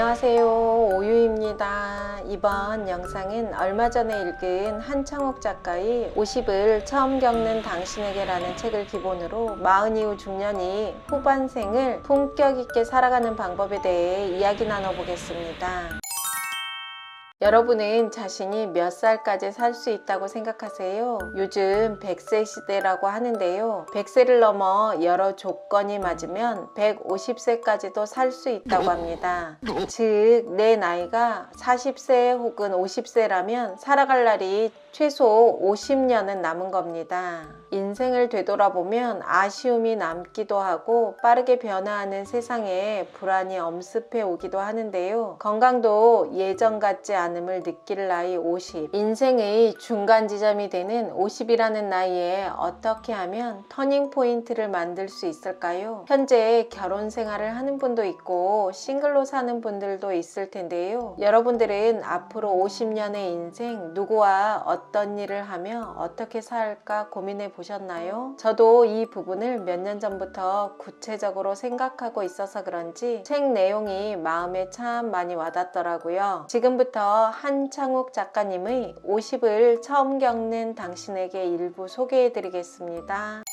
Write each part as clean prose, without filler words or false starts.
안녕하세요, 오유입니다. 이번 영상은 얼마 전에 읽은 한창욱 작가의 50을 처음 겪는 당신에게 라는 책을 기본으로 40 이후 중년이 후반생을 품격 있게 살아가는 방법에 대해 이야기 나눠보겠습니다. 여러분은 자신이 몇 살까지 살 수 있다고 생각하세요? 요즘 100세 시대라고 하는데요. 100세를 넘어 여러 조건이 맞으면 150세까지도 살 수 있다고 합니다. 즉, 내 나이가 40세 혹은 50세라면 살아갈 날이 최소 50년은 남은 겁니다. 인생을 되돌아보면 아쉬움이 남기도 하고 빠르게 변화하는 세상에 불안이 엄습해 오기도 하는데요. 건강도 예전 같지 않음을 느낄 나이 50. 인생의 중간 지점이 되는 50이라는 나이에 어떻게 하면 터닝 포인트를 만들 수 있을까요? 현재 결혼 생활을 하는 분도 있고 싱글로 사는 분들도 있을 텐데요. 여러분들은 앞으로 50년의 인생 누구와 어떤 일을 하며 어떻게 살까 고민해 보셨나요? 저도 이 부분을 몇 년 전부터 구체적으로 생각하고 있어서 그런지 책 내용이 마음에 참 많이 와닿더라고요. 지금부터 한창욱 작가님의 50을 처음 겪는 당신에게 일부 소개해 드리겠습니다.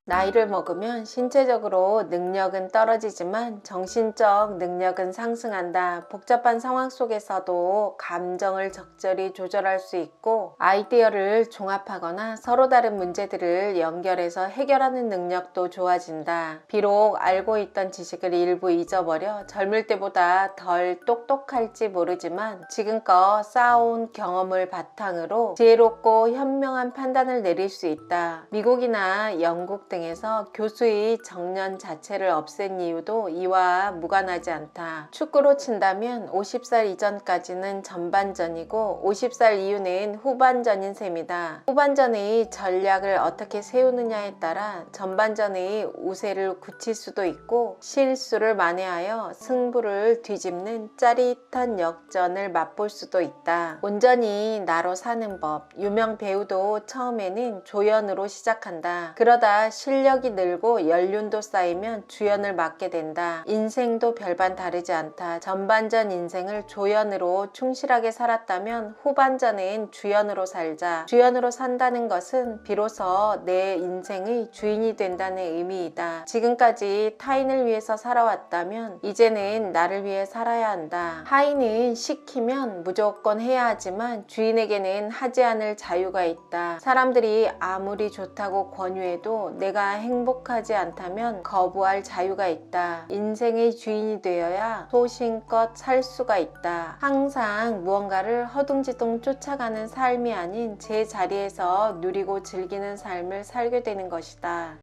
나이를 먹으면 신체적으로 능력은 떨어지지만 정신적 능력은 상승한다. 복잡한 상황 속에서도 감정을 적절히 조절할 수 있고 아이디어를 종합하거나 서로 다른 문제들을 연결해서 해결하는 능력도 좋아진다. 비록 알고 있던 지식을 일부 잊어버려 젊을 때보다 덜 똑똑할지 모르지만 지금껏 쌓아온 경험을 바탕으로 지혜롭고 현명한 판단을 내릴 수 있다. 미국이나 영국 등에서 교수의 정년 자체를 없앤 이유도 이와 무관하지 않다. 축구로 친다면 50살 이전까지는 전반전이고 50살 이후는 후반전인 셈이다. 후반전의 전략을 어떻게 세우느냐에 따라 전반전의 우세를 굳힐 수도 있고 실수를 만회하여 승부를 뒤집는 짜릿한 역전을 맛볼 수도 있다. 온전히 나로 사는 법. 유명 배우도 처음에는 조연으로 시작한다. 그러다 실력이 늘고 연륜도 쌓이면 주연을 맡게 된다. 인생도 별반 다르지 않다. 전반전 인생을 조연으로 충실하게 살았다면 후반전엔 주연으로 살자. 주연으로 산다는 것은 비로소 내 인생의 주인이 된다는 의미이다. 지금까지 타인을 위해서 살아왔다면 이제는 나를 위해 살아야 한다. 타인은 시키면 무조건 해야 하지만 주인에게는 하지 않을 자유가 있다. 사람들이 아무리 좋다고 권유해도 내가 행복하지 않다면 거부할 자유가 있다. 인생의 주인이 되어야 소신껏 살 수가 있다. 항상 무언가를 허둥지둥 쫓아가는 삶이 아닌 제 자리에서 누리고 즐기는 삶을 살게 되는 것이다.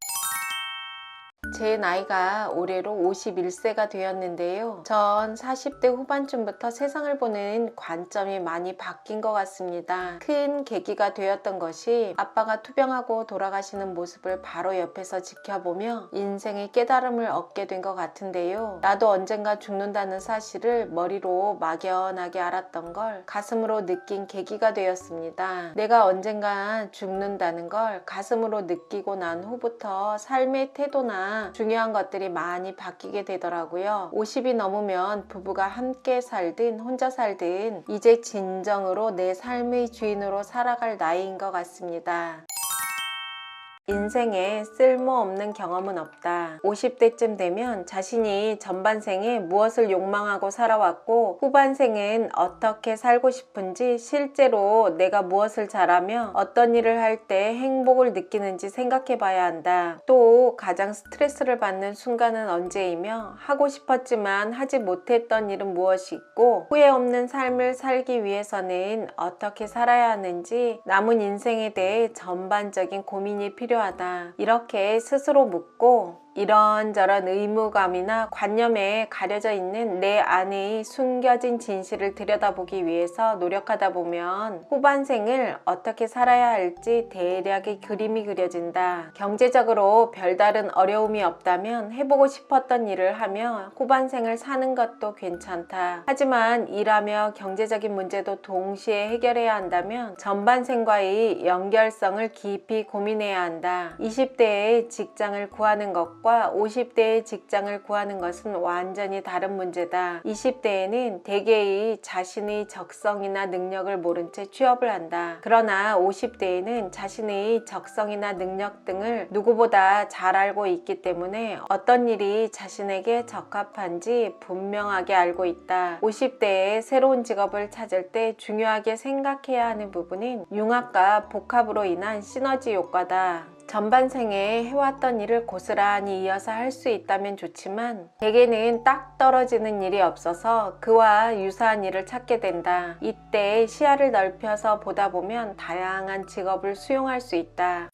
제 나이가 올해로 51세가 되었는데요. 전 40대 후반쯤부터 세상을 보는 관점이 많이 바뀐 것 같습니다. 큰 계기가 되었던 것이 아빠가 투병하고 돌아가시는 모습을 바로 옆에서 지켜보며 인생의 깨달음을 얻게 된 것 같은데요. 나도 언젠가 죽는다는 사실을 머리로 막연하게 알았던 걸 가슴으로 느낀 계기가 되었습니다. 내가 언젠가 죽는다는 걸 가슴으로 느끼고 난 후부터 삶의 태도나 중요한 것들이 많이 바뀌게 되더라고요. 50이 넘으면 부부가 함께 살든 혼자 살든 이제 진정으로 내 삶의 주인으로 살아갈 나이인 것 같습니다. 인생에 쓸모없는 경험은 없다. 50대쯤 되면 자신이 전반생에 무엇을 욕망하고 살아왔고 후반생은 어떻게 살고 싶은지 실제로 내가 무엇을 잘하며 어떤 일을 할 때 행복을 느끼는지 생각해 봐야 한다. 또 가장 스트레스를 받는 순간은 언제이며 하고 싶었지만 하지 못했던 일은 무엇이 있고 후회 없는 삶을 살기 위해서는 어떻게 살아야 하는지 남은 인생에 대해 전반적인 고민이 필요하다. 이렇게 스스로 묻고 이런저런 의무감이나 관념에 가려져 있는 내 안의 숨겨진 진실을 들여다보기 위해서 노력하다 보면 후반생을 어떻게 살아야 할지 대략의 그림이 그려진다. 경제적으로 별다른 어려움이 없다면 해보고 싶었던 일을 하며 후반생을 사는 것도 괜찮다. 하지만 일하며 경제적인 문제도 동시에 해결해야 한다면 전반생과의 연결성을 깊이 고민해야 한다. 20대에 직장을 구하는 것 것과 50대의 직장을 구하는 것은 완전히 다른 문제다. 20대에는 대개의 자신의 적성이나 능력을 모른 채 취업을 한다. 그러나 50대에는 자신의 적성이나 능력 등을 누구보다 잘 알고 있기 때문에 어떤 일이 자신에게 적합한지 분명하게 알고 있다. 50대에 새로운 직업을 찾을 때 중요하게 생각해야 하는 부분은 융합과 복합으로 인한 시너지 효과다. 전반생에 해왔던 일을 고스란히 이어서 할 수 있다면 좋지만 대개는 딱 떨어지는 일이 없어서 그와 유사한 일을 찾게 된다. 이때 시야를 넓혀서 보다 보면 다양한 직업을 수용할 수 있다.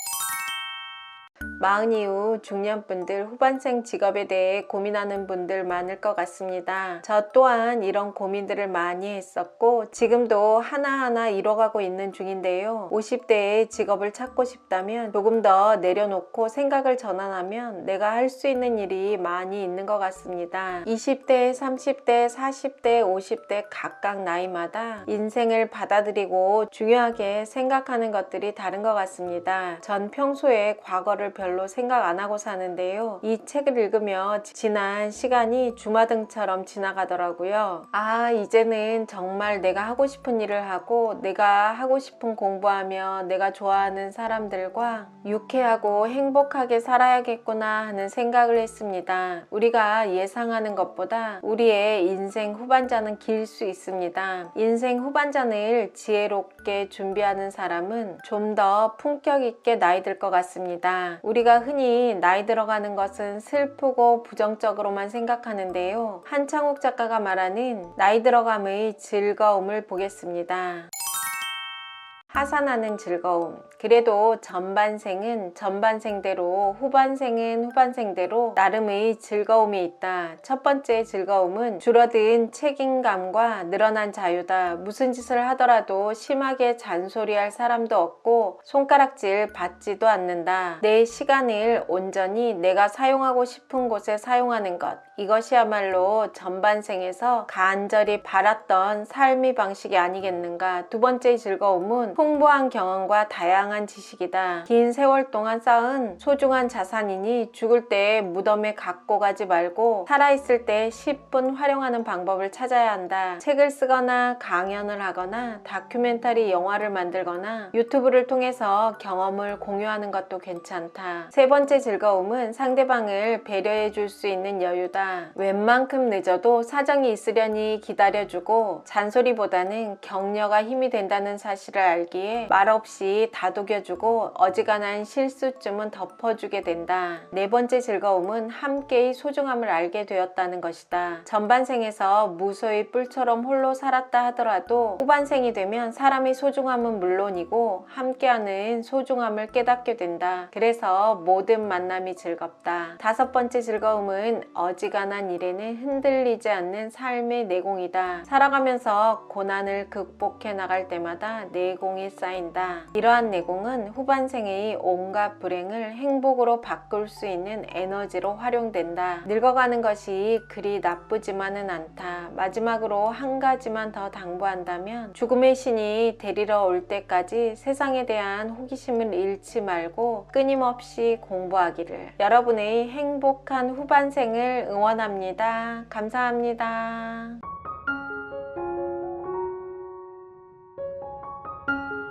마흔 이후 중년분들, 후반생 직업에 대해 고민하는 분들 많을 것 같습니다. 저 또한 이런 고민들을 많이 했었고 지금도 하나하나 이뤄가고 있는 중인데요. 50대에 직업을 찾고 싶다면 조금 더 내려놓고 생각을 전환하면 내가 할 수 있는 일이 많이 있는 것 같습니다. 20대, 30대, 40대, 50대 각각 나이마다 인생을 받아들이고 중요하게 생각하는 것들이 다른 것 같습니다. 전 평소에 과거를 별로 생각 안 하고 사는데요. 이 책을 읽으며 지난 시간이 주마등처럼 지나가더라고요. 아, 이제는 정말 내가 하고 싶은 일을 하고 내가 하고 싶은 공부하며 내가 좋아하는 사람들과 유쾌하고 행복하게 살아야겠구나 하는 생각을 했습니다. 우리가 예상하는 것보다 우리의 인생 후반전은 길 수 있습니다. 인생 후반전을 지혜롭게 준비하는 사람은 좀 더 품격 있게 나이 들 것 같습니다. 우리가 흔히 나이 들어가는 것은 슬프고 부정적으로만 생각하는데요. 한창욱 작가가 말하는 나이 들어감의 즐거움을 보겠습니다. 하산하는 즐거움. 그래도 전반생은 전반생대로, 후반생은 후반생대로 나름의 즐거움이 있다. 첫 번째 즐거움은 줄어든 책임감과 늘어난 자유다. 무슨 짓을 하더라도 심하게 잔소리할 사람도 없고 손가락질 받지도 않는다. 내 시간을 온전히 내가 사용하고 싶은 곳에 사용하는 것. 이것이야말로 전반생에서 간절히 바랐던 삶의 방식이 아니겠는가. 두 번째 즐거움은 풍부한 경험과 다양한 지식이다. 긴 세월 동안 쌓은 소중한 자산이니 죽을 때 무덤에 갖고 가지 말고 살아있을 때 10분 활용하는 방법을 찾아야 한다. 책을 쓰거나 강연을 하거나 다큐멘터리 영화를 만들거나 유튜브를 통해서 경험을 공유하는 것도 괜찮다. 세 번째 즐거움은 상대방을 배려해 줄 수 있는 여유다. 웬만큼 늦어도 사정이 있으려니 기다려주고 잔소리보다는 격려가 힘이 된다는 사실을 알기에 말없이 다독여주고 어지간한 실수쯤은 덮어주게 된다. 네 번째 즐거움은 함께의 소중함을 알게 되었다는 것이다. 전반생에서 무소의 뿔처럼 홀로 살았다 하더라도 후반생이 되면 사람의 소중함은 물론이고 함께하는 소중함을 깨닫게 된다. 그래서 모든 만남이 즐겁다. 다섯 번째 즐거움은 어지간한 일에는 흔들리지 않는 삶의 내공이다. 살아가면서 고난을 극복해 나갈 때마다 내공이 쌓인다. 이러한 내공은 후반생의 온갖 불행을 행복으로 바꿀 수 있는 에너지로 활용된다. 늙어가는 것이 그리 나쁘지만은 않다. 마지막으로 한 가지만 더 당부한다면 죽음의 신이 데리러 올 때까지 세상에 대한 호기심을 잃지 말고 끊임없이 공부하기를. 여러분의 행복한 후반생을 응원합니다. 감사합니다.